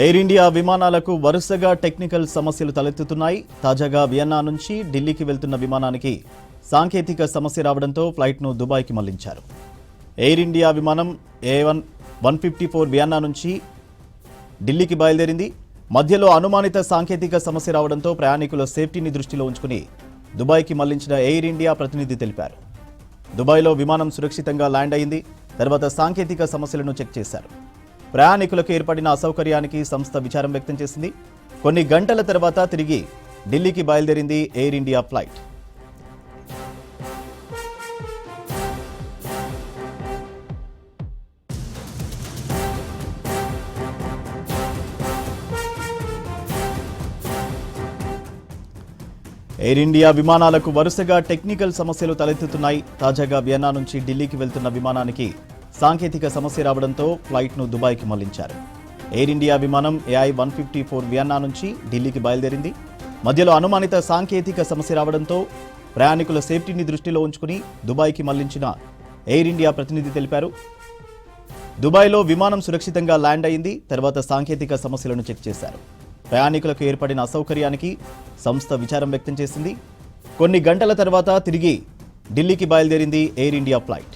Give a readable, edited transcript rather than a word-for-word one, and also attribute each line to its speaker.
Speaker 1: Air India విమానాలకు వరుసగా technical సమస్యలు తలెత్తుతున్నాయి. తాజాగా వియన్నా నుంచి ఢిల్లీకి వెళ్తున్న విమానానికి సాంకేతిక సమస్య రావడంతో ఫ్లైట్ను దుబాయ్కి మళ్లించారు. ఎయిర్ ఇండియా విమానం A154 వియన్నా నుంచి ఢిల్లీకి బయలుదేరింది. మధ్యలో అనుమానిత సాంకేతిక సమస్య రావడంతో ప్రయాణికుల సేఫ్టీని దృష్టిలో ఉంచుకుని దుబాయ్కి మళ్లించిన ఎయిర్ ఇండియా ప్రతినిధి తెలిపారు. దుబాయ్లో విమానం సురక్షితంగా ల్యాండ్ అయింది. తర్వాత సాంకేతిక సమస్యలను చెక్ చేశారు. ప్రయాణికులకు ఏర్పడిన అసౌకర్యానికి సంస్థ విచారం వ్యక్తం చేసింది. కొన్ని గంటల తర్వాత తిరిగి ఢిల్లీకి బయలుదేరింది Air India flight. Air India విమానాలకు వరుసగా టెక్నికల్ సమస్యలు తలెత్తుతున్నాయి. తాజాగా వియన్నా నుంచి ఢిల్లీకి వెళ్తున్న విమానానికి సాంకేతిక సమస్య రావడంతో ఫ్లైట్ను దుబాయ్కి మళ్లించారు. ఎయిర్ ఇండియా విమానం AI-154 వియన్నా నుంచి ఢిల్లీకి బయలుదేరింది. మధ్యలో అనుమానిత సాంకేతిక సమస్య రావడంతో ప్రయాణికుల సేఫ్టీని దృష్టిలో ఉంచుకుని దుబాయ్కి మళ్లించిన ఎయిర్ ఇండియా ప్రతినిధి తెలిపారు. దుబాయ్లో విమానం సురక్షితంగా ల్యాండ్ అయింది. తర్వాత సాంకేతిక సమస్యలను చెక్ చేశారు. ప్రయాణికులకు ఏర్పడిన అసౌకర్యానికి సంస్థ విచారం వ్యక్తం చేసింది. కొన్ని గంటల తర్వాత తిరిగి ఢిల్లీకి బయలుదేరింది ఎయిర్ ఇండియా ఫ్లైట్.